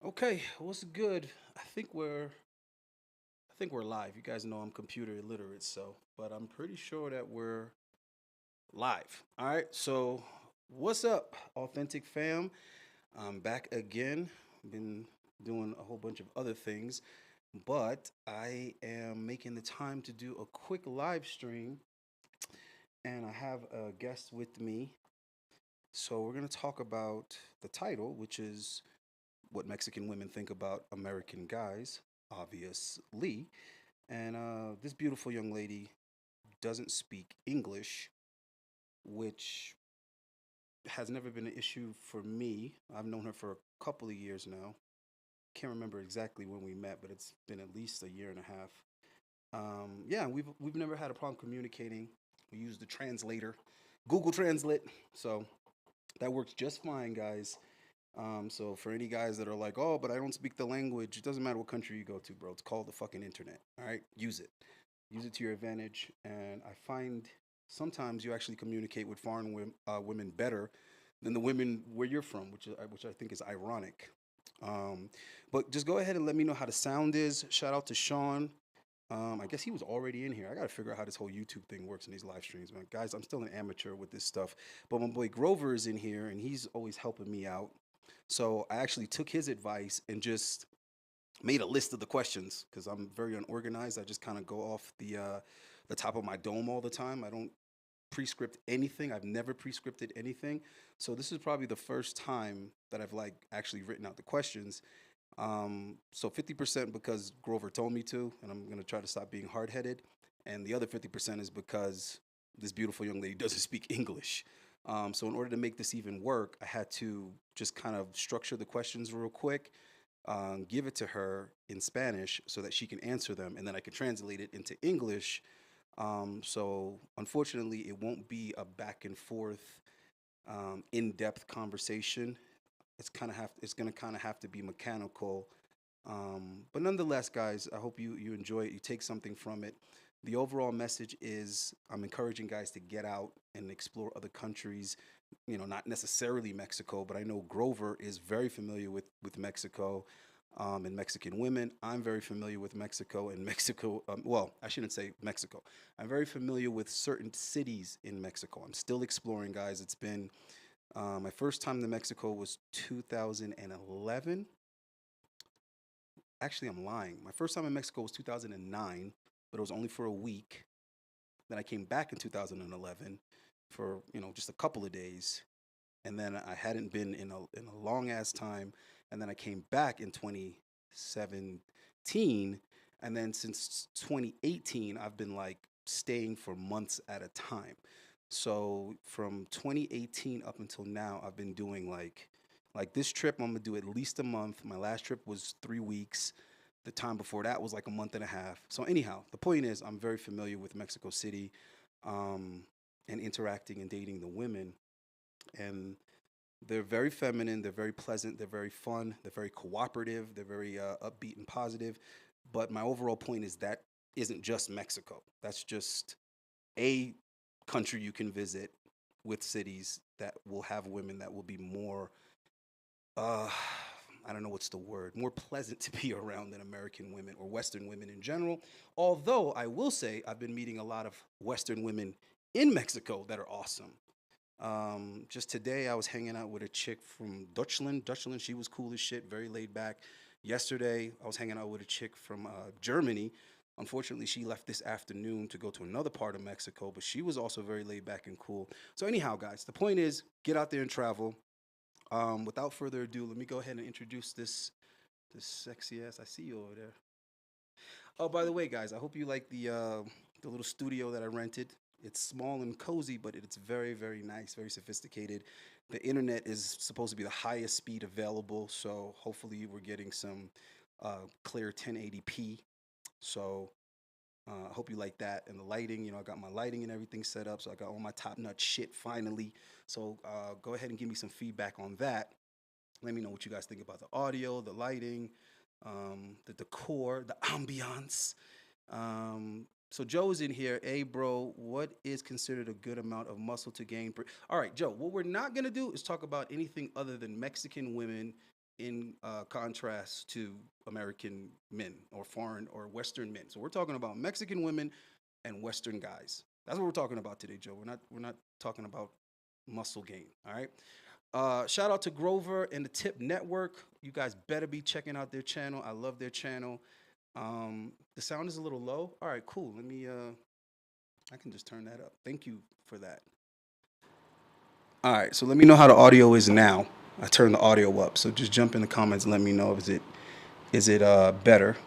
Okay, what's good? I think we're I think we're live. You guys know I'm computer illiterate, but I'm pretty sure that we're live. All right. So, what's up, authentic fam? I'm back again. Been doing a whole bunch of other things, but I am making the time to do a quick live stream and I have a guest with me. So, we're going to talk about the title, which is what Mexican women think about American guys, obviously. And this beautiful young lady doesn't speak English, which has never been an issue for me. I've known her for a couple of years now. Can't remember exactly when we met, but it's been at least a year and a half. Yeah, we've never had a problem communicating. We use the translator, Google Translate, so that works just fine, guys. So for any guys that are like, oh, but I don't speak the language, it doesn't matter what country you go to, bro. It's called the fucking internet. All right, use it. Use it to your advantage. And I find sometimes you actually communicate with foreign women better than the women where you're from, which I think is ironic. Um, but just go ahead and let me know how the sound is. Shout out to Sean. I guess he was already in here. I got to figure out how this whole YouTube thing works in these live streams, man. Guys, I'm still an amateur with this stuff. But my boy Grover is in here, and he's always helping me out. So I actually took his advice and just made a list of the questions because I'm very unorganized. I just kind of go off the top of my dome all the time. I don't prescript anything. I've never prescripted anything. So this is probably the first time that I've like actually written out the questions. So 50% because Grover told me to, and I'm gonna try to stop being hard headed, and the other 50% is because this beautiful young lady doesn't speak English. So in order to make this even work, I had to just kind of structure the questions real quick, give it to her in Spanish so that she can answer them, and then I can translate it into English. So unfortunately, it won't be a back and forth, in-depth conversation. It's gonna kind of have to be mechanical. But nonetheless, guys, I hope you enjoy it. You take something from it. The overall message is I'm encouraging guys to get out and explore other countries. You know, not necessarily Mexico, but I know Grover is very familiar with Mexico, and Mexican women. I'm very familiar with Mexico and Mexico. Well, I shouldn't say Mexico. I'm very familiar with certain cities in Mexico. I'm still exploring, guys. It's been my first time to Mexico was 2011. Actually, I'm lying. My first time in Mexico was 2009, but it was only for a week. Then I came back in 2011 for just a couple of days, and then I hadn't been in a long ass time, and then I came back in 2017, and then since 2018 I've been like staying for months at a time. So from 2018 up until now, I've been doing like this trip. I'm gonna do at least a month. My last trip was 3 weeks. The time before that was like a month and a half. So anyhow, the point is, I'm very familiar with Mexico City, um, and interacting and dating the women, and they're very feminine. They're very pleasant. They're very fun. They're very cooperative. They're very upbeat and positive. But my overall point is that isn't just Mexico. That's just a country you can visit with cities that will have women that will be more, uh, I don't know what's the word, more pleasant to be around than American women or Western women in general. Although I will say I've been meeting a lot of Western women in Mexico that are awesome. Just today, I was hanging out with a chick from Deutschland. Deutschland, she was cool as shit, very laid back. Yesterday, I was hanging out with a chick from Germany. Unfortunately, she left this afternoon to go to another part of Mexico, but she was also very laid back and cool. So, anyhow, guys, the point is get out there and travel. Without further ado, let me go ahead and introduce this sexy ass. I see you over there. Oh, by the way, guys, I hope you like the little studio that I rented. It's small and cozy, but it's very, very nice, very sophisticated. The internet is supposed to be the highest speed available, so hopefully we're getting some clear 1080p. So I hope you like that. And the lighting, I got my lighting and everything set up, so I got all my top nut shit finally. So go ahead and give me some feedback on that. Let me know what you guys think about the audio, the lighting, the decor, the ambiance. So Joe's in here. Hey, bro, what is considered a good amount of muscle to gain? All right, Joe, what we're not going to do is talk about anything other than Mexican women in contrast to American men or foreign or Western men. So we're talking about Mexican women and Western guys. That's what we're talking about today, Joe. We're not talking about muscle gain. All right. Shout out to Grover and the Tip Network. You guys better be checking out their channel. I love their channel. The sound is a little low. All right, cool. Let me. I can just turn that up. Thank you for that. All right, so let me know how the audio is now. I turned the audio up, so just jump in the comments and let me know if is it better.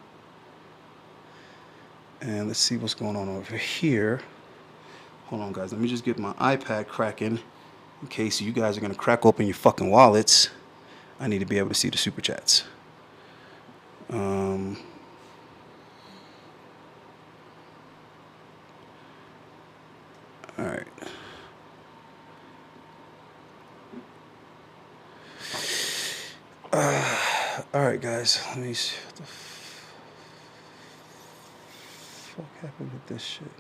And let's see what's going on over here. Hold on, guys. Let me just get my iPad cracking in case you guys are gonna crack open your fucking wallets. I need to be able to see the super chats. All right. All right, guys. Let me see what the fuck happened with this shit.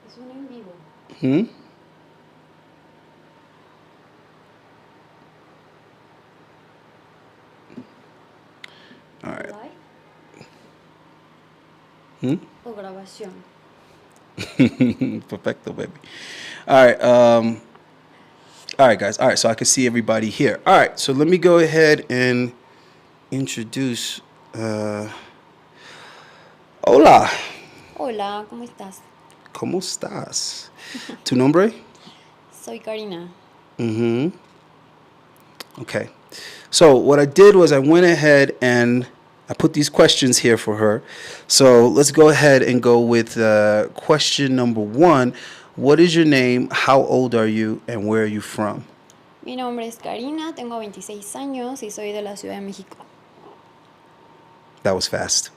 Es un en vivo. All right. Live? O grabación. Perfecto, baby. All right. All right, guys. All right, so I can see everybody here. All right, so let me go ahead and introduce. Hola. Hola, ¿cómo estás? ¿Cómo estás? ¿Tu nombre? Soy Karina. Okay. So what I did was I went ahead and I put these questions here for her. So let's go ahead and go with question number 1. What is your name? How old are you? And where are you from? Mi nombre es Karina, tengo 26 años y soy de la Ciudad de México. That was fast.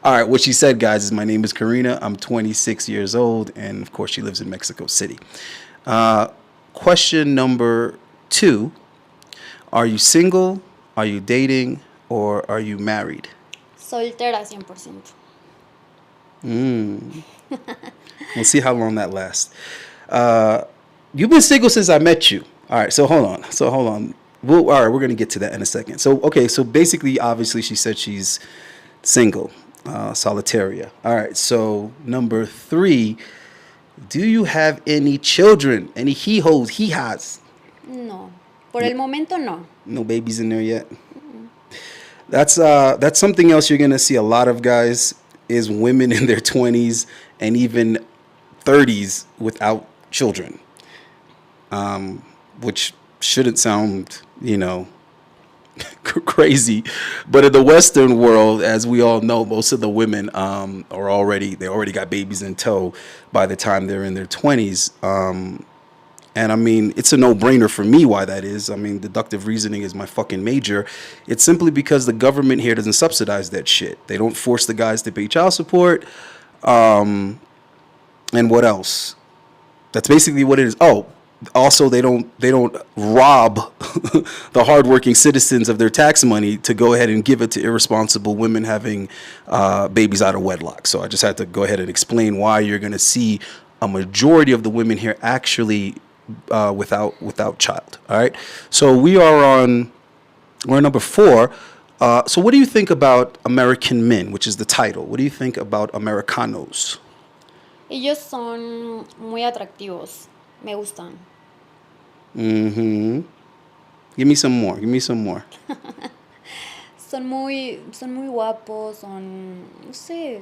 All right, what she said, guys, is my name is Karina. I'm 26 years old, and of course, she lives in Mexico City. Question number 2. Are you single? Are you dating? Or are you married? Soltera 100%. We'll see how long that lasts. You've been single since I met you. All right, so hold on. All right, we're going to get to that in a second. So, okay, so basically, obviously, she said she's single, solitaria. All right, so number 3, do you have any children? Any he-hos, he-has? No. Por el momento, no. No babies in there yet? That's something else you're going to see a lot of, guys, is women in their 20s and even 30s without children, which shouldn't sound, crazy. But in the Western world, as we all know, most of the women they already got babies in tow by the time they're in their 20s. And I mean, it's a no-brainer for me why that is. I mean, deductive reasoning is my fucking major. It's simply because the government here doesn't subsidize that shit. They don't force the guys to pay child support. And what else? That's basically what it is. Oh, also they don't rob the hardworking citizens of their tax money to go ahead and give it to irresponsible women having babies out of wedlock. So I just had to go ahead and explain why you're going to see a majority of the women here actually without child. All right. So we're number 4. So what do you think about American men, which is the title? What do you think about Americanos? Ellos son muy atractivos. Me gustan. Give me some more. Son muy guapos, no sé.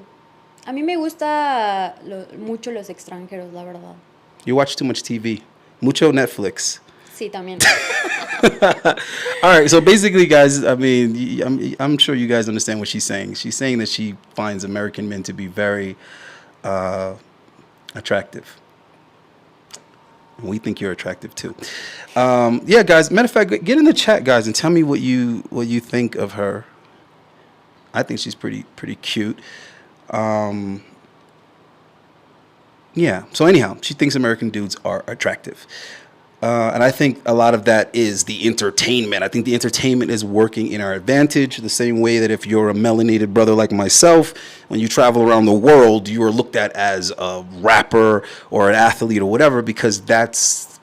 A mí me gusta mucho los extranjeros, la verdad. You watch too much TV. Mucho Netflix. Sí, también. All right, so basically, guys, I mean, I'm sure you guys understand what she's saying. She's saying that she finds American men to be very attractive. And we think you're attractive too. Yeah, guys. Matter of fact, get in the chat, guys, and tell me what you think of her. I think she's pretty cute. Yeah. So anyhow, she thinks American dudes are attractive. And I think a lot of that is the entertainment. I think the entertainment is working in our advantage, the same way that if you're a melanated brother like myself, when you travel around the world, you are looked at as a rapper or an athlete or whatever, because that's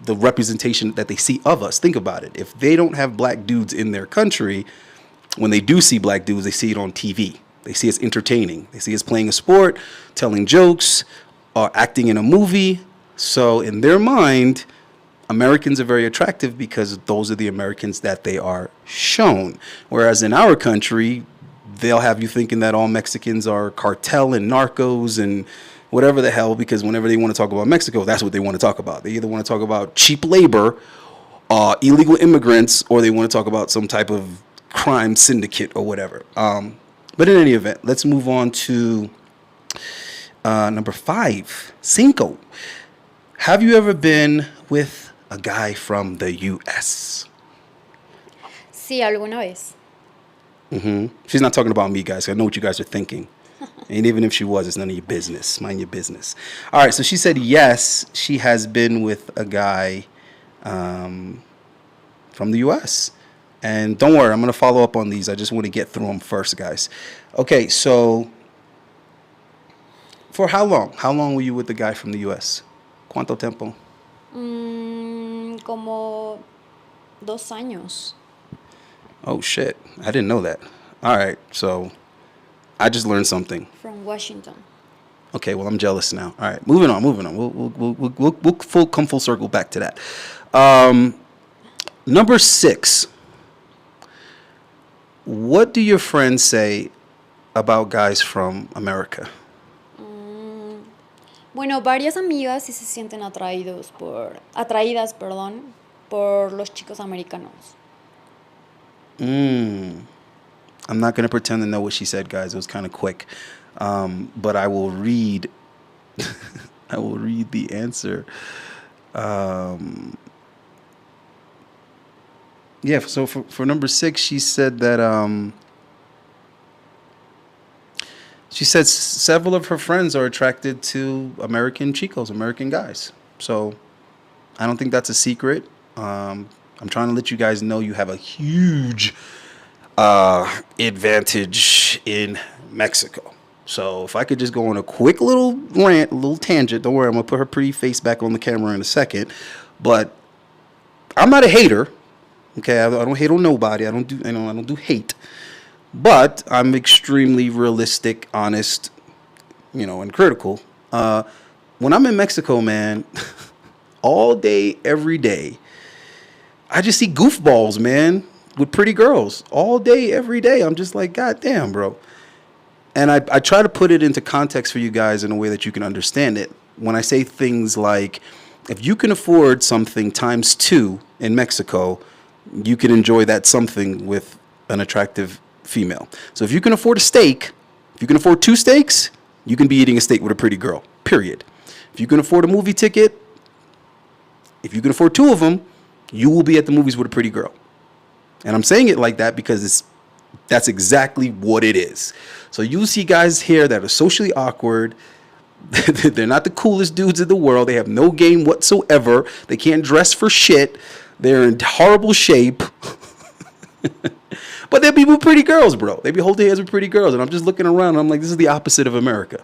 the representation that they see of us. Think about it. If they don't have black dudes in their country, when they do see black dudes, they see it on TV. They see us entertaining. They see us playing a sport, telling jokes, or acting in a movie. So in their mind, Americans are very attractive because those are the Americans that they are shown. Whereas in our country, they'll have you thinking that all Mexicans are cartel and narcos and whatever the hell, because whenever they want to talk about Mexico, that's what they want to talk about. They either want to talk about cheap labor, illegal immigrants, or they want to talk about some type of crime syndicate or whatever. But in any event, let's move on to number 5, cinco. Have you ever been with a guy from the U.S.? Sí, alguna vez. She's not talking about me, guys. I know what you guys are thinking. And even if she was, it's none of your business. Mind your business. All right, so she said yes, she has been with a guy from the U.S. And don't worry, I'm going to follow up on these. I just want to get through them first, guys. Okay, so for how long? How long were you with the guy from the U.S.? ¿Cuánto tiempo? Como 2 años. Oh, shit. I didn't know that. All right, so I just learned something. From Washington. Okay, well, I'm jealous now. All right, moving on. We'll come full circle back to that. Number 6. What do your friends say about guys from America? Bueno, varias amigas sí se sienten atraídas, por los chicos americanos. I'm not going to pretend to know what she said, guys. It was kind of quick. But I will read I will read the answer. Yeah, so for number 6, she said that she said several of her friends are attracted to American chicos, American guys. So I don't think that's a secret. I'm trying to let you guys know you have a huge advantage in Mexico. So if I could just go on a quick little rant, a little tangent. Don't worry, I'm gonna put her pretty face back on the camera in a second. But I'm not a hater. Okay, I don't hate on nobody. I don't do hate. But I'm extremely realistic, honest, and critical. When I'm in Mexico, man, all day, every day, I just see goofballs, man, with pretty girls. All day, every day. I'm just like, God damn, bro. And I try to put it into context for you guys in a way that you can understand it. When I say things like, if you can afford something times 2 in Mexico, you can enjoy that something with an attractive female. So if you can afford a steak, if you can afford 2 steaks, you can be eating a steak with a pretty girl, period. If you can afford a movie ticket, if you can afford 2 of them, you will be at the movies with a pretty girl. And I'm saying it like that because that's exactly what it is. So you see guys here that are socially awkward. They're not the coolest dudes in the world. They have no game whatsoever. They can't dress for shit. They're in horrible shape. But they be with pretty girls, bro. They be holding hands with pretty girls. And I'm just looking around and I'm like, this is the opposite of America.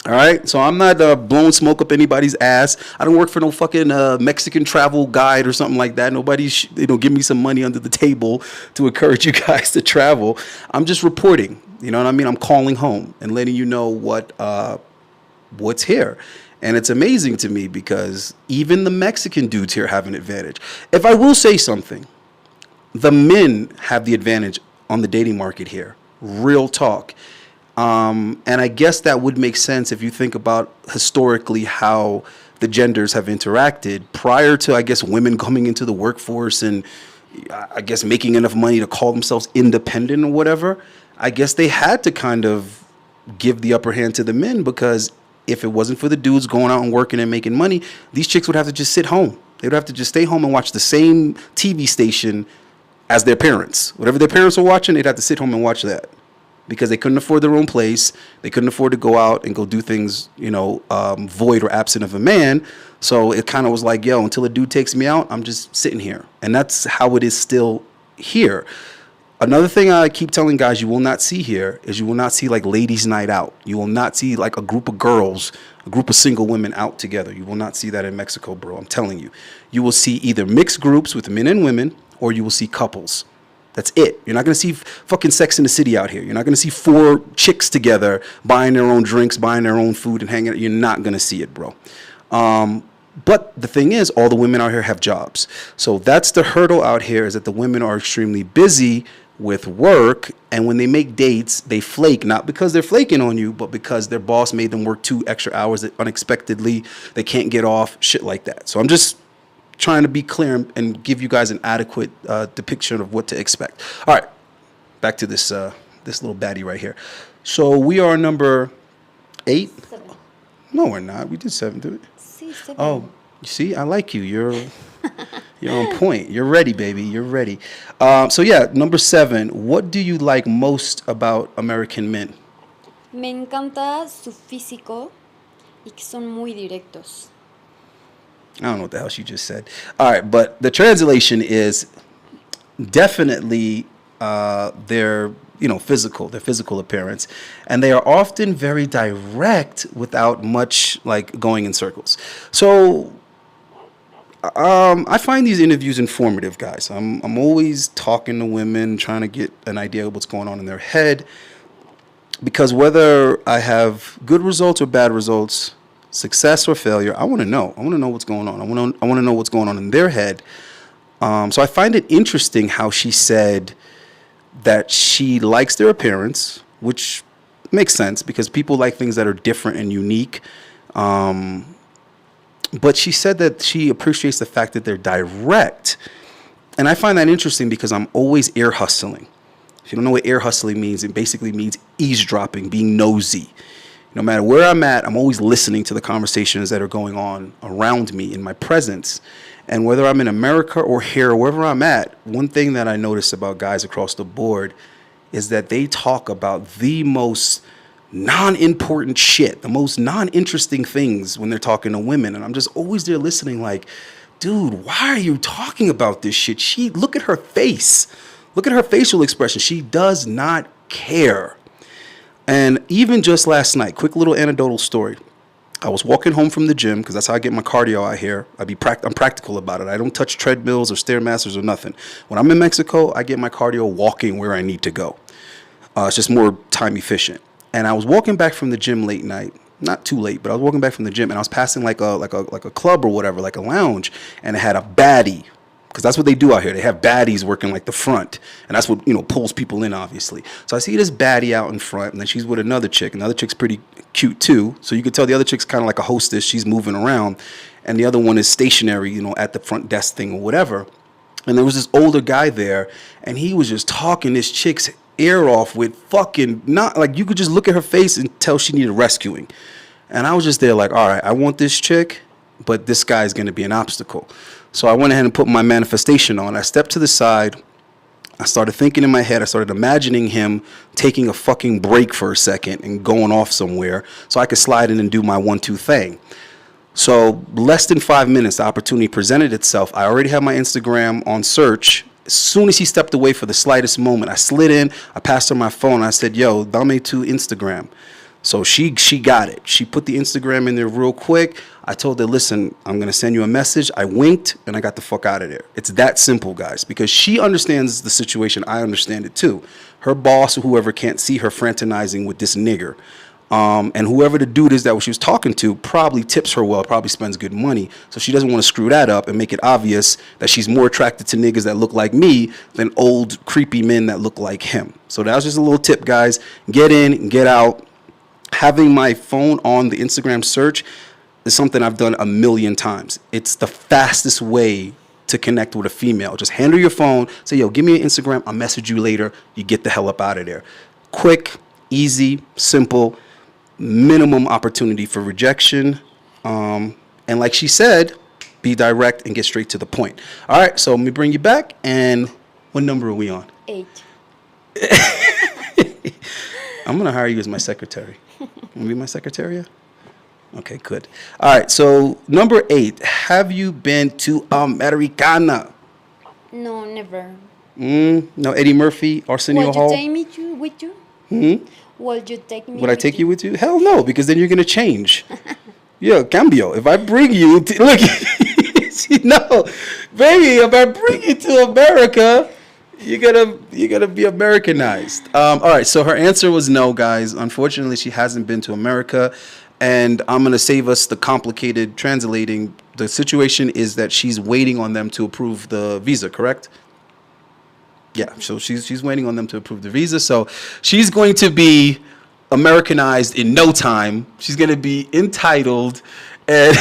All right? So I'm not blowing smoke up anybody's ass. I don't work for no fucking Mexican travel guide or something like that. Nobody, give me some money under the table to encourage you guys to travel. I'm just reporting. You know what I mean? I'm calling home and letting you know what's here. And it's amazing to me because even the Mexican dudes here have an advantage. If I will say something, the men have the advantage on the dating market here. Real talk. And I guess that would make sense if you think about historically how the genders have interacted prior to, I guess, women coming into the workforce and I guess making enough money to call themselves independent or whatever. I guess they had to kind of give the upper hand to the men because if it wasn't for the dudes going out and working and making money, these chicks would have to just sit home. They would have to just stay home and watch the same TV station as their parents. Whatever their parents are watching, they'd have to sit home and watch that. because they couldn't afford their own place. They couldn't afford to go out and go do things, void or absent of a man. So it kind of was like, yo, until a dude takes me out, I'm just sitting here. And that's how it is still here. Another thing I keep telling guys you will not see here is you will not see like ladies' night out. You will not see like a group of girls, a group of single women out together. You will not see that in Mexico, bro. I'm telling you. You will see either mixed groups with men and women, or you will see couples. That's it. You're not going to see fucking Sex in the City out here. You're not going to see 4 chicks together buying their own drinks, buying their own food, and hanging out. You're not going to see it, bro. But the thing is, all the women out here have jobs. So that's the hurdle out here, is that the women are extremely busy with work, and when they make dates, they flake, not because they're flaking on you, but because their boss made them work 2 extra hours that unexpectedly they can't get off, shit like that. So I'm just trying to be clear and give you guys an adequate depiction of what to expect. All right, back to this little baddie right here. So we are number 8. 7. No, we're not. We did 7, did we? Sí, 7. Oh, you see, I like you. You're on point. You're ready, baby. You're ready. So yeah, number 7. What do you like most about American men? Me encanta su físico y que son muy directos. I don't know what the hell she just said. All right, but the translation is definitely their physical appearance, and they are often very direct without much like going in circles. So I find these interviews informative, guys. I'm always talking to women, trying to get an idea of what's going on in their head, because whether I have good results or bad results, success or failure, I want to know. I want to know what's going on. I want to know what's going on in their head. So I find it interesting how she said that she likes their appearance, which makes sense because people like things that are different and unique. But she said that she appreciates the fact that they're direct. And I find that interesting because I'm always ear hustling. If you don't know what ear hustling means, it basically means eavesdropping, being nosy. No matter where I'm at, I'm always listening to the conversations that are going on around me in my presence. And whether I'm in America or here or wherever I'm at, one thing that I notice about guys across the board is that they talk about the most non-important shit, the most non-interesting things when they're talking to women. And I'm just always there listening like, dude, why are you talking about this shit? Look at her face. Look at her facial expression. She does not care. And even just last night, quick little anecdotal story. I was walking home from the gym because that's how I get my cardio out here. I'm practical about it. I don't touch treadmills or Stairmasters or nothing. When I'm in Mexico, I get my cardio walking where I need to go. It's just more time efficient. And I was walking back from the gym late night. Not too late, but I was walking back from the gym and I was passing like a club or whatever, like a lounge, and it had a baddie. Because that's what they do out here. They have baddies working like the front. And that's what, pulls people in, obviously. So I see this baddie out in front, and then she's with another chick. Another chick's pretty cute, too. So you could tell the other chick's kind of like a hostess. She's moving around. And the other one is stationary, at the front desk thing or whatever. And there was this older guy there, and he was just talking this chick's ear off with fucking not, like, you could just look at her face and tell she needed rescuing. And I was just there like, all right, I want this chick, but this guy's going to be an obstacle. So I went ahead and put my manifestation on. I stepped to the side. I started thinking in my head. I started imagining him taking a fucking break for a second and going off somewhere so I could slide in and do my 1-2 thing. So less than 5 minutes, the opportunity presented itself. I already had my Instagram on search. As soon as he stepped away for the slightest moment, I slid in. I passed her my phone. I said, yo, dame tu Instagram. So she got it. She put the Instagram in there real quick. I told her, listen, I'm going to send you a message. I winked, and I got the fuck out of there. It's that simple, guys, because she understands the situation. I understand it, too. Her boss or whoever can't see her fraternizing with this nigger. And whoever the dude is that she was talking to probably tips her well, probably spends good money. So she doesn't want to screw that up and make it obvious that she's more attracted to niggas that look like me than old, creepy men that look like him. So that was just a little tip, guys. Get in, get out. Having my phone on the Instagram search is something I've done a million times. It's the fastest way to connect with a female. Just hand her your phone, say, yo, give me an Instagram, I'll message you later. You get the hell up out of there. Quick, easy, simple, minimum opportunity for rejection. And like she said, be direct and get straight to the point. All right, so let me bring you back. And what number are we on? 8. I'm gonna hire you as my secretary. Wanna be my secretary? Yeah? Okay, good. All right. So number 8, have you been to Americana? No, never. No, Eddie Murphy, Arsenio Would you Hall. take me with you? Would you take me Would I with take you? you with you? Hell no, because then you're gonna change. Yeah, cambio. If I bring you to, look, no, baby, if I bring you to America, you're gonna be Americanized. All right, so her answer was no, guys. Unfortunately, she hasn't been to America, and I'm gonna save us the complicated translating. The situation is that she's waiting on them to approve the visa, correct? Yeah, so she's waiting on them to approve the visa. So she's going to be Americanized in no time. She's going to be entitled, and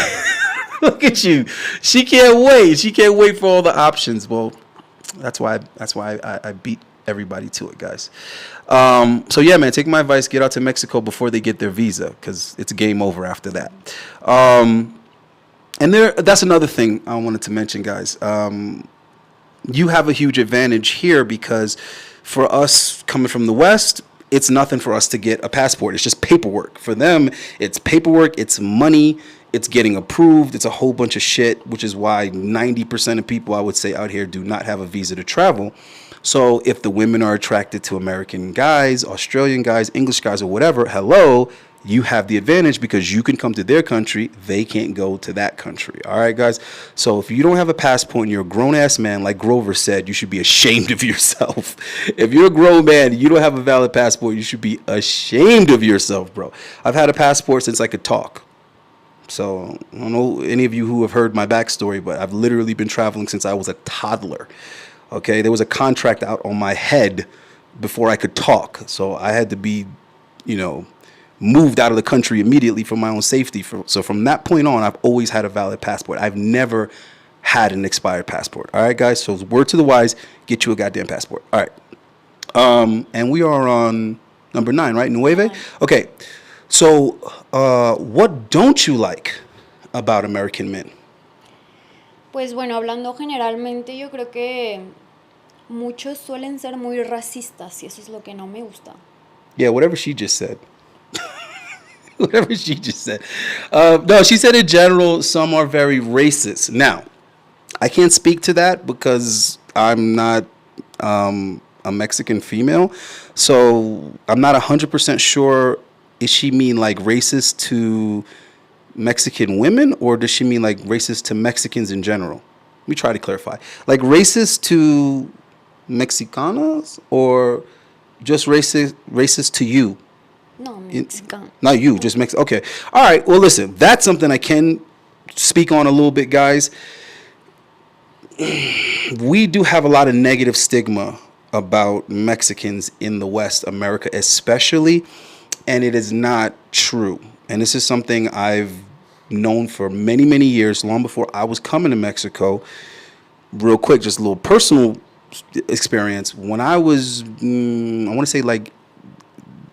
look at you. She can't wait. She can't wait for all the options. Well, that's why I beat everybody to it, guys. So yeah, man, take my advice. Get out to Mexico before they get their visa, because it's game over after that. And that's another thing I wanted to mention, guys. You have a huge advantage here because for us coming from the West, it's nothing for us to get a passport. It's just paperwork. For them, it's paperwork, it's money, it's getting approved, it's a whole bunch of shit, which is why 90% of people, I would say, out here do not have a visa to travel. So if the women are attracted to American guys, Australian guys, English guys, or whatever, hello, you have the advantage because you can come to their country. They can't go to that country. All right, guys. So if you don't have a passport and you're a grown ass man, like Grover said, you should be ashamed of yourself. If you're a grown man and you don't have a valid passport, you should be ashamed of yourself, bro. I've had a passport since I could talk. So I don't know any of you who have heard my backstory, but I've literally been traveling since I was a toddler. Okay, there was a contract out on my head before I could talk. So I had to be, moved out of the country immediately for my own safety. So from that point on, I've always had a valid passport. I've never had an expired passport. All right, guys. So word to the wise, get you a goddamn passport. All right. And we are on number 9, right? Nueve. Okay. So what don't you like about American men? Pues bueno, hablando generalmente, yo creo que muchos suelen ser muy racistas y eso es lo que no me gusta. Yeah, whatever she just said. Whatever she just said. No, she said in general, some are very racist. Now, I can't speak to that because I'm not a Mexican female. So I'm not 100% sure. Is she mean like racist to Mexican women, or does she mean like racist to Mexicans in general? Let me try to clarify. Like racist to Mexicanas, or just racist to you? No, Mexican. Not you, just Mexico. Okay. All right. Well, listen, that's something I can speak on a little bit, guys. We do have a lot of negative stigma about Mexicans in the West, America especially, and it is not true. And this is something I've known for many, many years, long before I was coming to Mexico. Real quick, just a little personal experience. When I was, I want to say like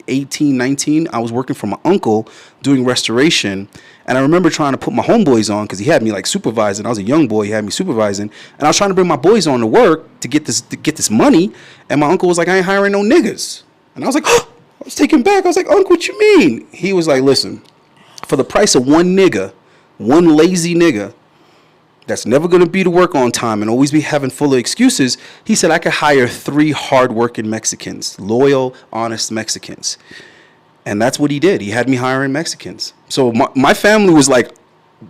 18, 19, I was working for my uncle doing restoration. And I remember trying to put my homeboys on because he had me like supervising. I was a young boy. He had me supervising. And I was trying to bring my boys on to work to get this money. And my uncle was like, I ain't hiring no niggas. And I was like, oh, I was taken back. I was like, Uncle, what you mean? He was like, listen, for the price of one nigga, one lazy nigga that's never going to be to work on time and always be having full of excuses, he said I could hire 3 hardworking Mexicans, loyal, honest Mexicans. And that's what he did. He had me hiring Mexicans. So my family was like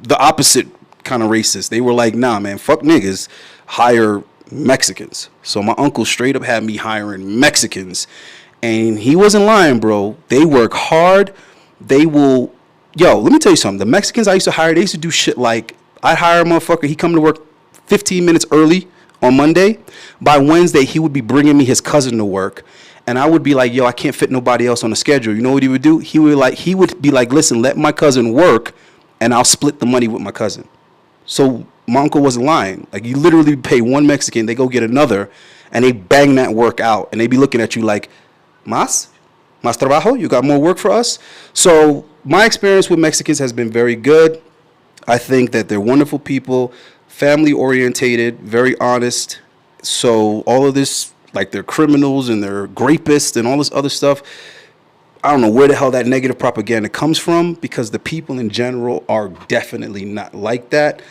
the opposite kind of racist. They were like, nah, man, fuck niggas, hire Mexicans. So my uncle straight up had me hiring Mexicans. And he wasn't lying, bro. They work hard. They will... Yo, let me tell you something. The Mexicans I used to hire, they used to do shit like, I'd hire a motherfucker, he'd come to work 15 minutes early on Monday. By Wednesday, he would be bringing me his cousin to work. And I would be like, yo, I can't fit nobody else on the schedule. You know what he would do? He would be like, listen, let my cousin work, and I'll split the money with my cousin. So my uncle wasn't lying. Like, you literally pay one Mexican, they go get another, and they bang that work out. And they be looking at you like, Mas trabajo? You got more work for us? So my experience with Mexicans has been very good. I think that they're wonderful people, family orientated, very honest. So all of this, like they're criminals and they're rapists and all this other stuff, I don't know where the hell that negative propaganda comes from, because the people in general are definitely not like that.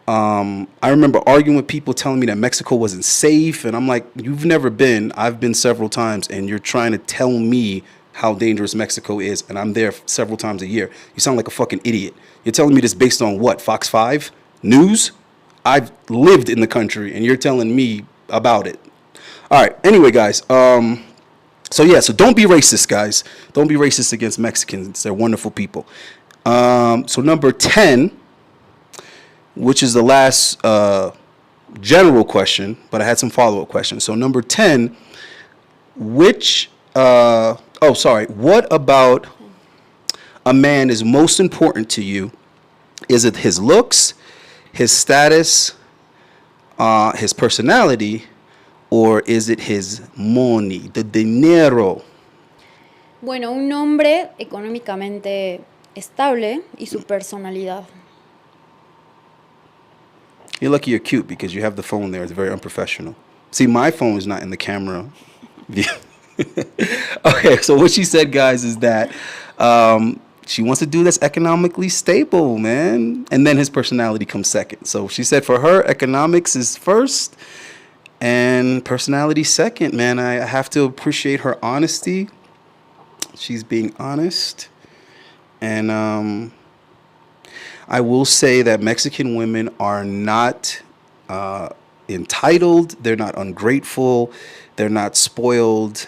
I remember arguing with people telling me that Mexico wasn't safe, and I'm like, you've never been. I've been several times, and you're trying to tell me how dangerous Mexico is, and I'm there several times a year. You sound like a fucking idiot. You're telling me this based on what? Fox 5 News? I've lived in the country, and you're telling me about it. All right. Anyway, guys. So don't be racist, guys. Don't be racist against Mexicans. They're wonderful people. So number 10, which is the last general question, but I had some follow-up questions. So number 10, what about a man is most important to you? Is it his looks, his status, his personality, or is it his money, the dinero? Bueno, un hombre económicamente estable y su personalidad. You're lucky you're cute because you have the phone there. It's very unprofessional. See, my phone is not in the camera view. Okay, so what she said, guys, is that she wants to do that's economically stable, man. And then his personality comes second. So she said for her, economics is first and personality second, man. I have to appreciate her honesty. She's being honest. And I will say that Mexican women are not entitled. They're not ungrateful. They're not spoiled.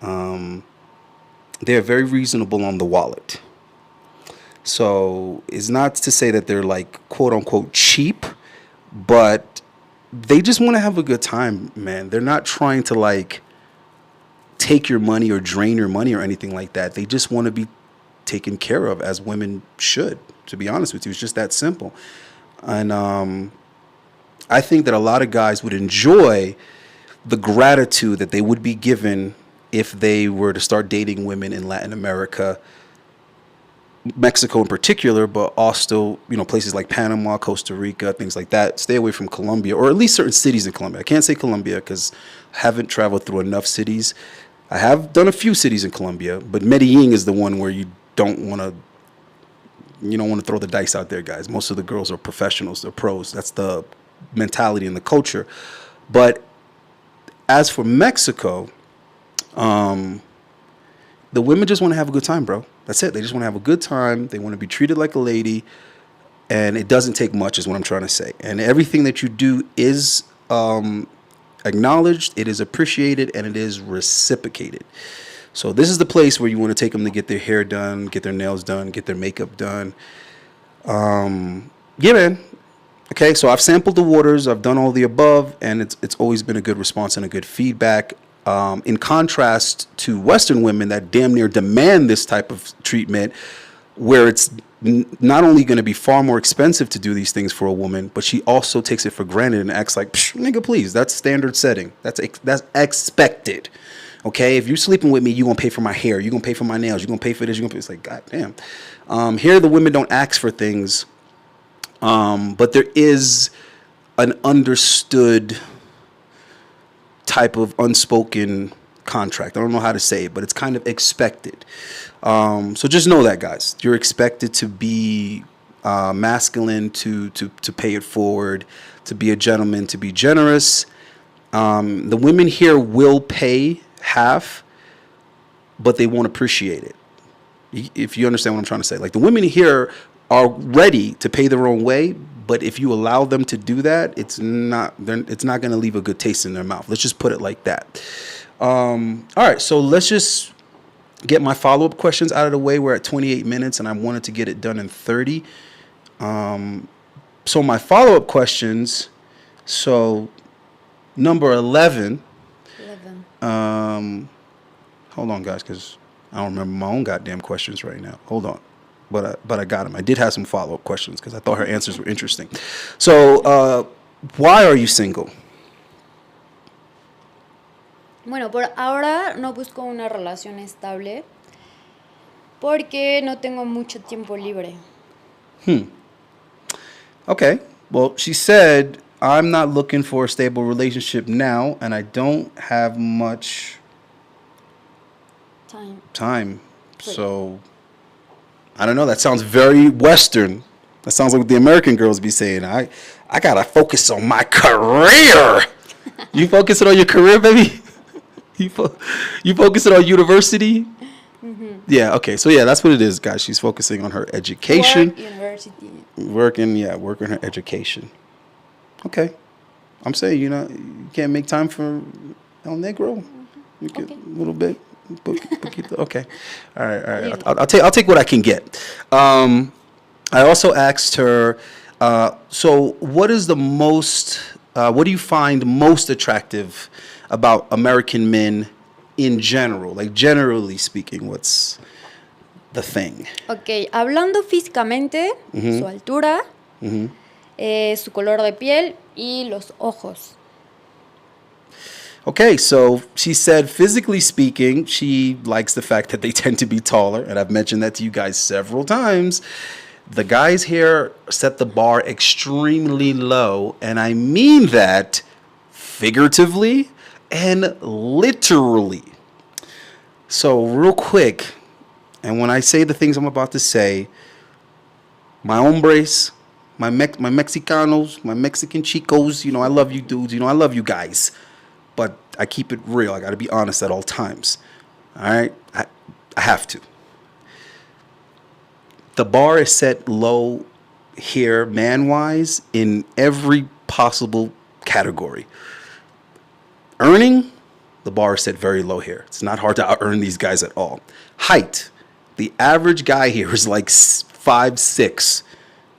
They're very reasonable on the wallet. So it's not to say that they're like quote unquote cheap, but they just want to have a good time, man. They're not trying to like take your money or drain your money or anything like that. They just want to be taken care of as women should, to be honest with you. It's just that simple. And I think that a lot of guys would enjoy the gratitude that they would be given if they were to start dating women in Latin America, Mexico in particular, but also, places like Panama, Costa Rica, things like that. Stay away from Colombia, or at least certain cities in Colombia. I can't say Colombia because I haven't traveled through enough cities. I have done a few cities in Colombia, but Medellin is the one where you don't want to throw the dice out there, guys. Most of the girls are professionals, they're pros. That's the mentality and the culture. But as for Mexico, the women just want to have a good time, bro. That's it. They just want to have a good time. They want to be treated like a lady. And it doesn't take much is what I'm trying to say. And everything that you do is acknowledged, it is appreciated, and it is reciprocated. So this is the place where you want to take them to get their hair done, get their nails done, get their makeup done. Yeah, man. Okay, so I've sampled the waters. I've done all the above, and it's always been a good response and a good feedback. In contrast to Western women that damn near demand this type of treatment, where it's not only going to be far more expensive to do these things for a woman, but she also takes it for granted and acts like, nigga, please, that's standard setting. That's expected. Okay, if you're sleeping with me, you're going to pay for my hair. You're going to pay for my nails. You're going to pay for this. You're going to pay. It's like, goddamn. Here, the women don't ask for things, but there is an understood type of unspoken contract. I don't know how to say it, but it's kind of expected. So just know that, guys. You're expected to be masculine, to pay it forward, to be a gentleman, to be generous. The women here will pay half, but they won't appreciate it. If you understand what I'm trying to say. Like, the women here are ready to pay their own way, but if you allow them to do that, it's not going to leave a good taste in their mouth. Let's just put it like that. All right, so let's just get my follow-up questions out of the way. We're at 28 minutes, and I wanted to get it done in 30. So my follow-up questions, so number 11. Hold on, guys, because I don't remember my own goddamn questions right now. Hold on. But I got them. I did have some follow-up questions because I thought her answers were interesting. So, why are you single? Bueno, por ahora no busco una relación estable porque no tengo mucho tiempo libre. Okay. Well, she said, I'm not looking for a stable relationship now, and I don't have much time. Sí. So, I don't know. That sounds very Western. That sounds like what the American girls be saying. I gotta focus on my career. You focusing on your career, baby? You you focusing on university? Yeah. Okay. So yeah, that's what it is, guys. She's focusing on her education, Work, university. working her education. Okay. I'm saying, you can't make time for El Negro. You could Okay. a little bit. Poquito. Okay. All right. All right. Leave it. I'll take what I can get. I also asked her. So, what is the most? What do you find most attractive about American men in general? Like generally speaking, what's the thing? Ok, hablando físicamente, su altura, su color de piel y los ojos. Okay, so she said, physically speaking, she likes the fact that they tend to be taller, and I've mentioned that to you guys several times. The guys here set the bar extremely low, and I mean that figuratively and literally. So, real quick, and when I say the things I'm about to say, my hombres, my Mexicanos, my Mexican chicos, I love you dudes, I love you guys. But I keep it real. I got to be honest at all times. All right? I have to. The bar is set low here, man-wise, in every possible category. Earning, the bar is set very low here. It's not hard to out-earn these guys at all. Height, the average guy here is like 5'6",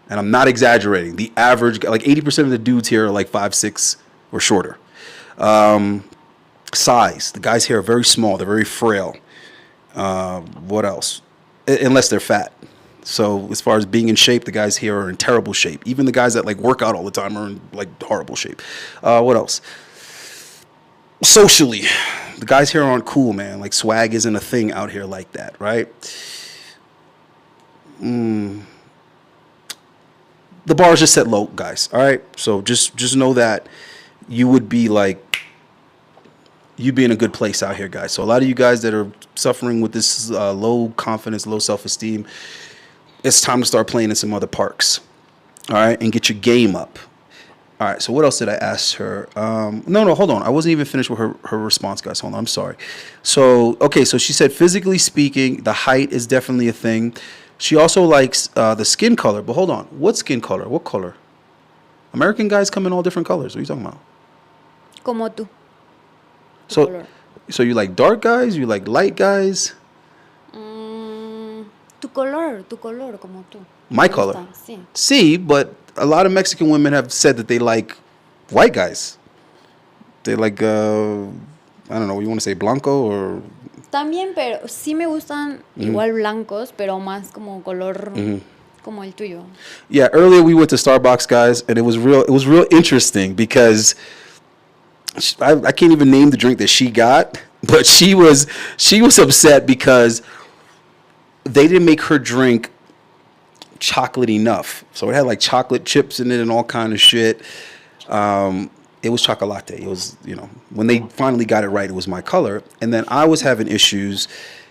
and I'm not exaggerating. The average, like 80% of the dudes here are like 5'6" or shorter. Size, the guys here are very small. They're very frail. What else? Unless they're fat. So as far as being in shape, the guys here are in terrible shape. Even the guys that like work out all the time are in like horrible shape. What else? Socially, the guys here aren't cool, man. Like swag isn't a thing out here like that, right? The bar is just set low, guys. All right. So just know that you would be like, you'd be in a good place out here, guys. So a lot of you guys that are suffering with this low confidence, low self-esteem, it's time to start playing in some other parks, all right, and get your game up. All right, so what else did I ask her? No, hold on. I wasn't even finished with her response, guys. Hold on, I'm sorry. So, okay, so she said, physically speaking, the height is definitely a thing. She also likes the skin color. But hold on, what skin color? What color? American guys come in all different colors. What are you talking about? Como tú. Tu So, color. so you like dark guys? You like light guys? Tu color, como tú. My Me color. gusta, sí. See, but a lot of Mexican women have said that they like white guys. They like, I don't know, you want to say blanco or... También, pero sí me gustan igual blancos, pero más como color como el tuyo. Yeah, earlier we went to Starbucks, guys, and it was real interesting because I can't even name the drink that she got, but she was upset because they didn't make her drink chocolate enough. So it had like chocolate chips in it and all kind of shit. It was chocolate. It was, when they finally got it right, it was my color. And then I was having issues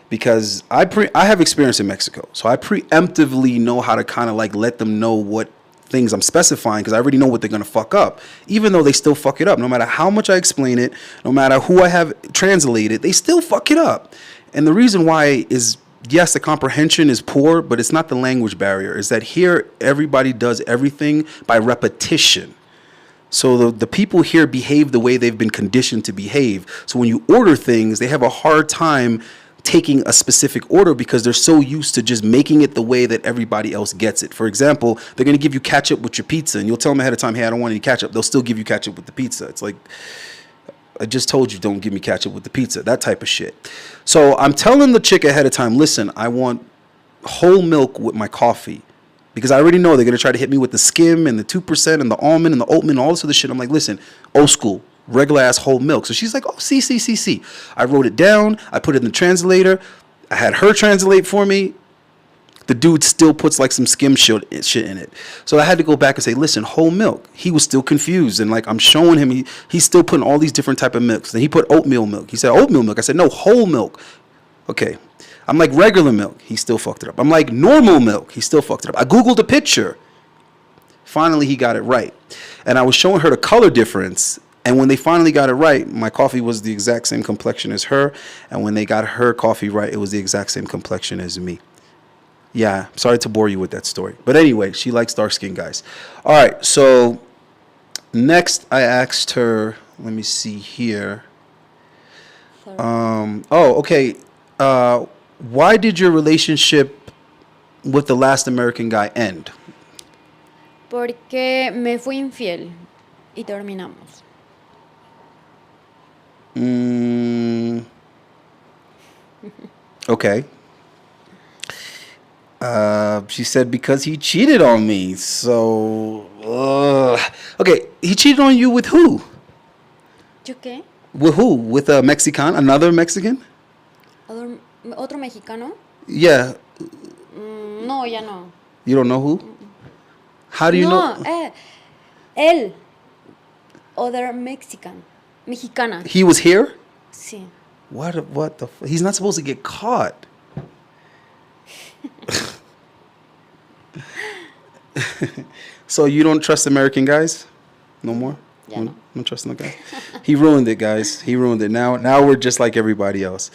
because I have experience in Mexico. So I preemptively know how to kind of like let them know what things I'm specifying because I already know what they're going to fuck up, even though they still fuck it up. No matter how much I explain it, no matter who I have translated, they still fuck it up. And the reason why is, yes, the comprehension is poor, but it's not the language barrier. It's that here everybody does everything by repetition. So the people here behave the way they've been conditioned to behave. So when you order things, they have a hard time taking a specific order because they're so used to just making it the way that everybody else gets it. For example, they're going to give you ketchup with your pizza, and you'll tell them ahead of time, hey, I don't want any ketchup. They'll still give you ketchup with the pizza. It's like, I just told you, don't give me ketchup with the pizza, that type of shit. So I'm telling the chick ahead of time, listen, I want whole milk with my coffee. Because I already know they're going to try to hit me with the skim and the 2% and the almond and the oatmeal and all this other shit. I'm like, listen, old school, regular ass whole milk. So she's like, oh, see. I wrote it down. I put it in the translator. I had her translate for me. The dude still puts like some skim shit in it. So I had to go back and say, listen, whole milk. He was still confused. And like I'm showing him, he's still putting all these different type of milks. Then he put oatmeal milk. He said, oatmeal milk. I said, no, whole milk. Okay. I'm like regular milk. He still fucked it up. I'm like normal milk. He still fucked it up. I Googled a picture. Finally, he got it right. And I was showing her the color difference. And when they finally got it right, my coffee was the exact same complexion as her. And when they got her coffee right, it was the exact same complexion as me. Yeah, sorry to bore you with that story. But anyway, she likes dark-skinned guys. All right, so next I asked her, let me see here. Okay. Why did your relationship with the last American guy end? Porque me fui infiel y terminamos. Okay. She said because he cheated on me. So, okay, he cheated on you with who? ¿Yo qué? With who? With a Mexican? Another Mexican? ¿Otro mexicano? Yeah. No, ya no. You don't know who? How do you know? Él. Other Mexican. Mexicana. He was here? Sí. What the he's not supposed to get caught. So you don't trust American guys? No more? Yeah, no. No trust no guys. He ruined it, guys. He ruined it. Now we're just like everybody else.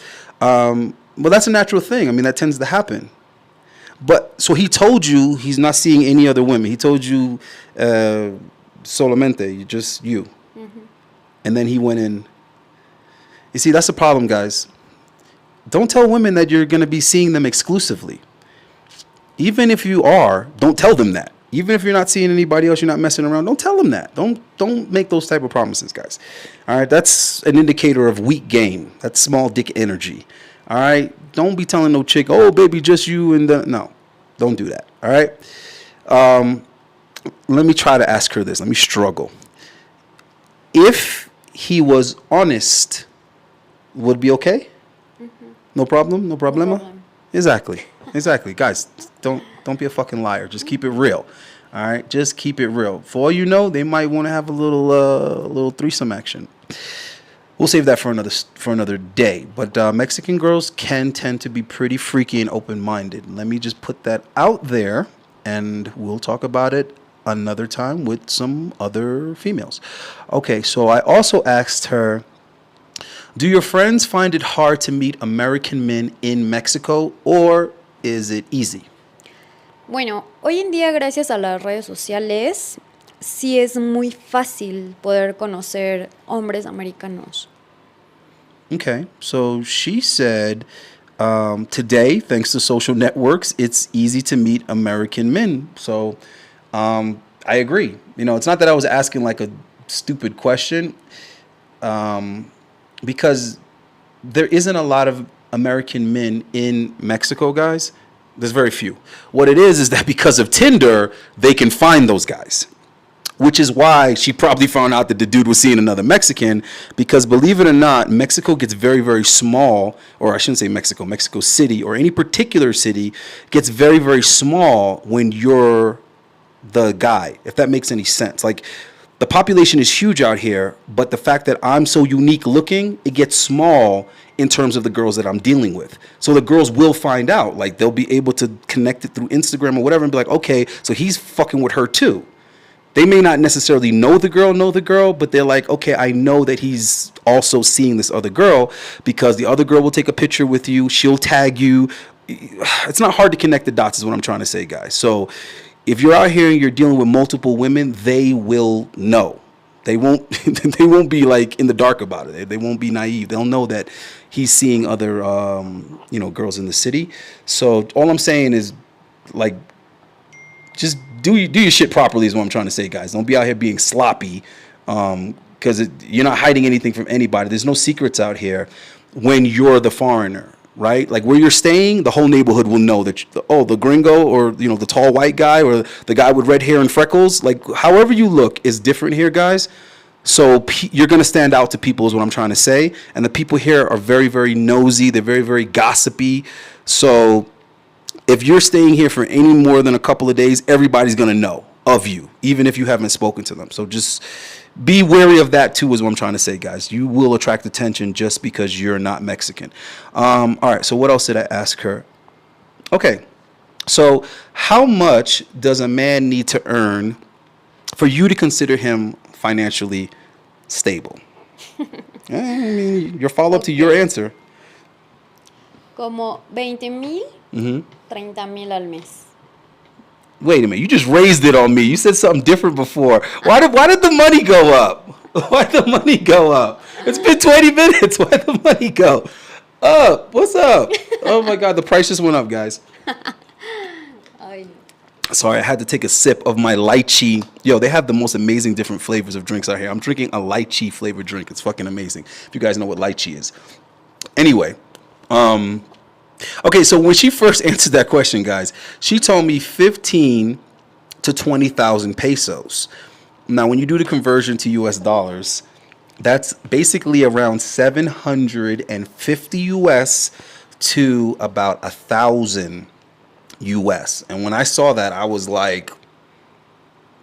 Well, that's a natural thing. I mean, that tends to happen. But so he told you he's not seeing any other women. He told you solamente, just you. Mm-hmm. And then he went in. You see, that's the problem, guys. Don't tell women that you're going to be seeing them exclusively. Even if you are, don't tell them that. Even if you're not seeing anybody else, you're not messing around, don't tell them that. Don't make those type of promises, guys. All right, that's an indicator of weak game. That's small dick energy. All right, don't be telling no chick, oh, baby, just you and the... No, don't do that. All right? Let me try to ask her this. Let me struggle. If he was honest, would it be okay? Mm-hmm. No problem? No problema? No problem. Exactly. Guys, don't be a fucking liar. Just keep it real. All right? Just keep it real. For all you know, they might want to have a little threesome action. We'll save that for another day. But Mexican girls can tend to be pretty freaky and open-minded. Let me just put that out there, and we'll talk about it another time with some other females. Okay, so I also asked her, do your friends find it hard to meet American men in Mexico, or is it easy? Bueno, hoy en día, gracias a las redes sociales, sí es muy fácil poder conocer hombres americanos. Okay, so she said, today, thanks to social networks, it's easy to meet American men. So I agree. You know, it's not that I was asking like a stupid question, because there isn't a lot of American men in Mexico, guys. There's very few. What it is that because of Tinder, they can find those guys. Which is why she probably found out that the dude was seeing another Mexican, because believe it or not, Mexico gets very, very small, or I shouldn't say Mexico, Mexico City, or any particular city gets very, very small when you're the guy, if that makes any sense. Like, the population is huge out here, but the fact that I'm so unique looking, it gets small in terms of the girls that I'm dealing with. So the girls will find out, like they'll be able to connect it through Instagram or whatever and be like, okay, so he's fucking with her too. They may not necessarily know the girl, but they're like, okay, I know that he's also seeing this other girl, because the other girl will take a picture with you. She'll tag you. It's not hard to connect the dots is what I'm trying to say, guys. So if you're out here and you're dealing with multiple women, they will know. They won't they won't be like in the dark about it. They won't be naive. They'll know that he's seeing other girls in the city. So all I'm saying is, like, just do your shit properly is what I'm trying to say, guys. Don't be out here being sloppy, because you're not hiding anything from anybody. There's no secrets out here when you're the foreigner, right? Like, where you're staying, the whole neighborhood will know that, the gringo, or, the tall white guy, or the guy with red hair and freckles, like, however you look is different here, guys. So you're going to stand out to people is what I'm trying to say. And the people here are very, very nosy. They're very, very gossipy. So if you're staying here for any more than a couple of days, everybody's going to know. of you, even if you haven't spoken to them. So just be wary of that too, is what I'm trying to say, guys. You will attract attention just because you're not Mexican. All right, so what else did I ask her? Okay, so how much does a man need to earn for you to consider him financially stable? I mean, your follow up to your Ok. answer. Como 20,000, Mm-hmm. 30,000 al mes. Wait a minute, you just raised it on me. You said something different before. Why did the money go up? Why'd the money go up? It's been 20 minutes. Why'd the money go up? What's up? Oh my God, the price just went up, guys. Ay, no. Sorry, I had to take a sip of my lychee. Yo, they have the most amazing different flavors of drinks out here. I'm drinking a lychee flavored drink. It's fucking amazing. If you guys know what lychee is. Anyway, okay, so when she first answered that question, guys, she told me 15 to 20,000 pesos. Now, when you do the conversion to US dollars, that's basically around 750 US to about 1,000 US. And when I saw that, I was like,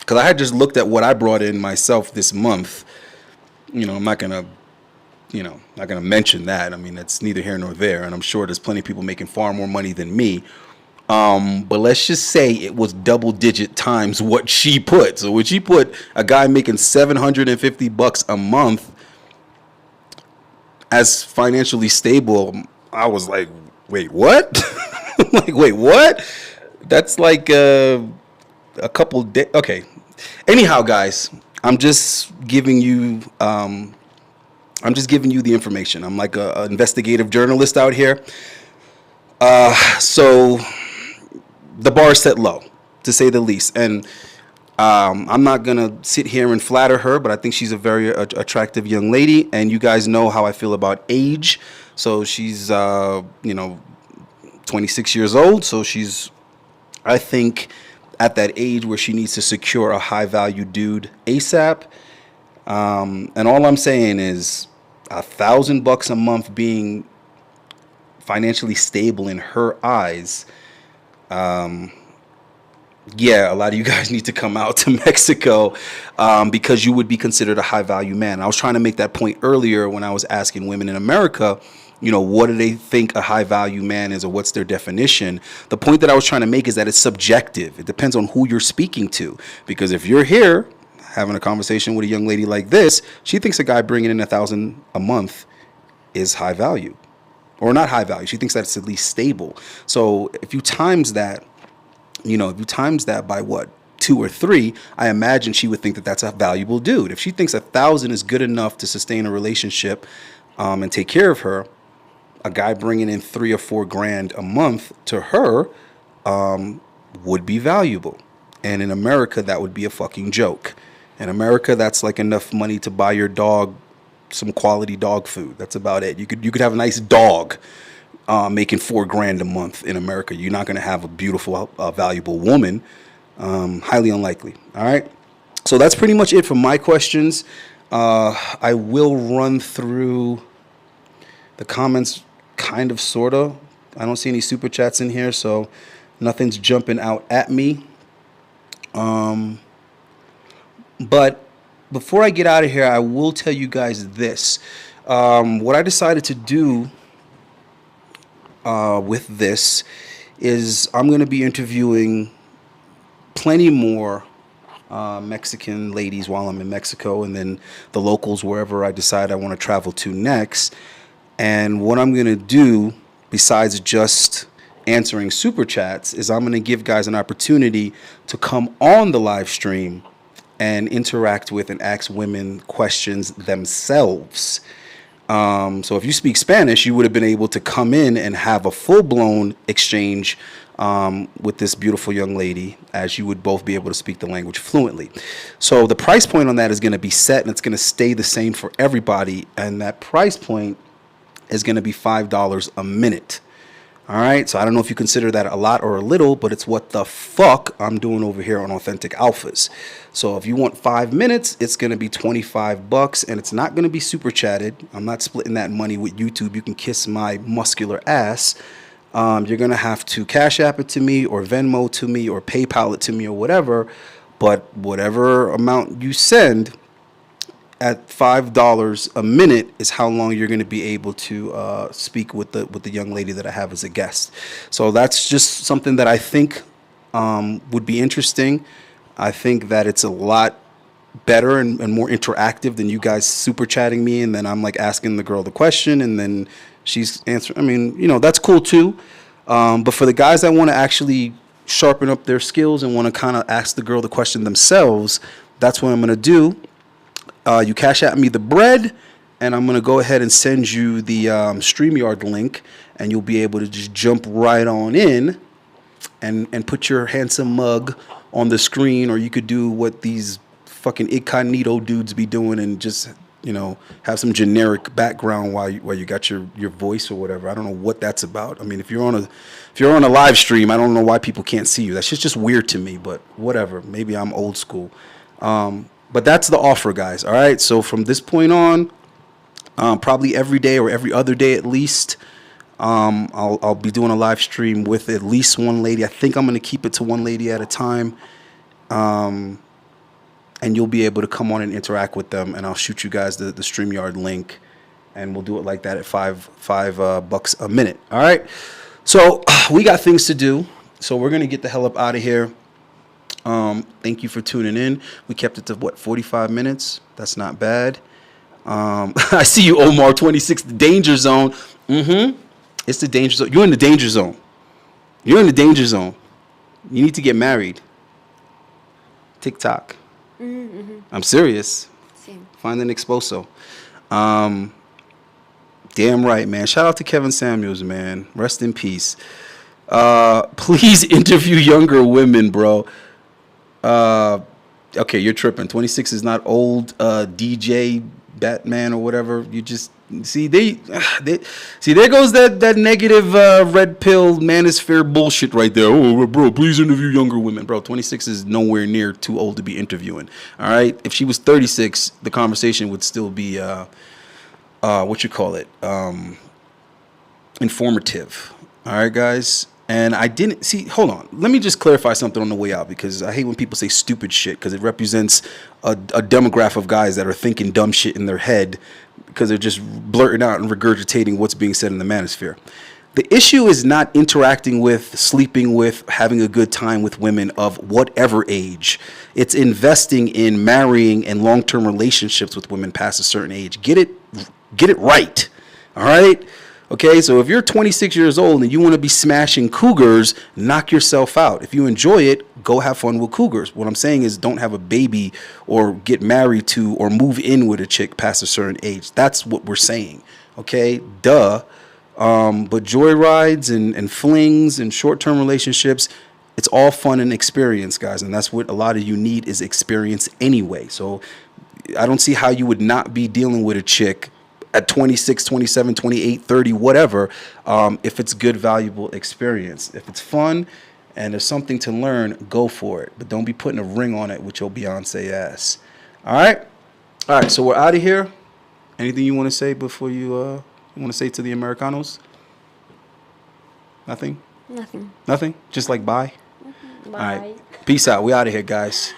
because I had just looked at what I brought in myself this month. I'm not gonna mention that. I mean, that's neither here nor there, and I'm sure there's plenty of people making far more money than me. But let's just say it was double digit times what she put. So when she put a guy making $750 a month as financially stable, I was like, wait, what? Like, wait, what? That's like a couple days. Okay. Anyhow, guys, I'm just giving you the information. I'm like a investigative journalist out here. So the bar is set low, to say the least. And I'm not going to sit here and flatter her, but I think she's a very attractive young lady. And you guys know how I feel about age. So she's, 26 years old. So she's, I think, at that age where she needs to secure a high value dude ASAP. And all I'm saying is $1,000 a month being financially stable in her eyes. Yeah, a lot of you guys need to come out to Mexico because you would be considered a high value man. I was trying to make that point earlier when I was asking women in America, what do they think a high value man is, or what's their definition? The point that I was trying to make is that it's subjective. It depends on who you're speaking to. Because if you're here having a conversation with a young lady like this, she thinks a guy bringing in 1,000 a month is high value, or not high value. She thinks that it's at least stable. So if you times that, by what, 2 or 3, I imagine she would think that that's a valuable dude. If she thinks 1,000 is good enough to sustain a relationship and take care of her, a guy bringing in 3 or 4 grand a month to her would be valuable. And in America, that would be a fucking joke. In America, that's like enough money to buy your dog some quality dog food. That's about it. You could have a nice dog making 4 grand a month in America. You're not going to have a beautiful, valuable woman. Highly unlikely. All right. So that's pretty much it for my questions. I will run through the comments kind of, sort of. I don't see any super chats in here, so nothing's jumping out at me. But before I get out of here, I will tell you guys this. What I decided to do with this is I'm going to be interviewing plenty more Mexican ladies while I'm in Mexico, and then the locals wherever I decide I want to travel to next. And what I'm going to do, besides just answering super chats, is I'm going to give guys an opportunity to come on the live stream and interact with and ask women questions themselves. So if you speak Spanish, you would have been able to come in and have a full-blown exchange with this beautiful young lady, as you would both be able to speak the language fluently. So the price point on that is going to be set, and it's going to stay the same for everybody. And that price point is going to be $5 a minute. All right. So I don't know if you consider that a lot or a little, but it's what the fuck I'm doing over here on Authentic Alphas. So if you want 5 minutes, it's going to be $25, and it's not going to be super chatted. I'm not splitting that money with YouTube. You can kiss my muscular ass. You're going to have to Cash App it to me, or Venmo to me, or PayPal it to me, or whatever. but whatever amount you send at $5 a minute is how long you're going to be able to speak with the young lady that I have as a guest. So that's just something that I think would be interesting. I think that it's a lot better and more interactive than you guys super chatting me, and then I'm like asking the girl the question and then she's answering. I mean, that's cool too. But for the guys that want to actually sharpen up their skills and want to kind of ask the girl the question themselves, that's what I'm going to do. You cash out me the bread, and I'm going to go ahead and send you the StreamYard link, and you'll be able to just jump right on in and put your handsome mug on the screen, or you could do what these fucking incognito dudes be doing and just, have some generic background while you got your voice or whatever. I don't know what that's about. I mean, if you're on a live stream, I don't know why people can't see you. That's just weird to me, but whatever. Maybe I'm old school. But that's the offer, guys. All right. So from this point on, probably every day or every other day at least, I'll be doing a live stream with at least one lady. I think I'm going to keep it to one lady at a time. And you'll be able to come on and interact with them, and I'll shoot you guys the StreamYard link, and we'll do it like that at $5 a minute. All right. So we got things to do. So we're going to get the hell up out of here. Thank you for tuning in. We kept it to 45 minutes. That's not bad. I see you, Omar 26, the danger zone. It's the danger zone. You're in the danger zone. You're in the danger zone. You need to get married. TikTok. I'm serious. Sí. Find an exposo. Damn right, man. Shout out to Kevin Samuels, man. Rest in peace. Please interview younger women, bro. Okay, you're tripping. 26 is not old. DJ Batman or whatever. You just see there goes that negative red pill manosphere bullshit right there. Oh, bro, please interview younger women, bro. 26 is nowhere near too old to be interviewing. All right, if she was 36, the conversation would still be informative. All right, guys. And I didn't see. Hold on. Let me just clarify something on the way out, because I hate when people say stupid shit, because it represents a demographic of guys that are thinking dumb shit in their head because they're just blurting out and regurgitating what's being said in the manosphere. The issue is not interacting with, sleeping with, having a good time with women of whatever age. It's investing in marrying and long-term relationships with women past a certain age. Get it right. All right? Okay, so if you're 26 years old and you want to be smashing cougars, knock yourself out. If you enjoy it, go have fun with cougars. What I'm saying is, don't have a baby or get married to or move in with a chick past a certain age. That's what we're saying. Okay, duh. But joyrides and flings and short-term relationships, it's all fun and experience, guys. And that's what a lot of you need, is experience anyway. So I don't see how you would not be dealing with a chick at 26, 27, 28, 30, whatever, if it's good, valuable experience. If it's fun and there's something to learn, go for it. But don't be putting a ring on it with your Beyonce ass. All right? All right, so we're out of here. Anything you want to say before you want to say to the Americanos? Nothing? Nothing. Nothing? Just like bye? Bye. All right. Peace out. We out of here, guys.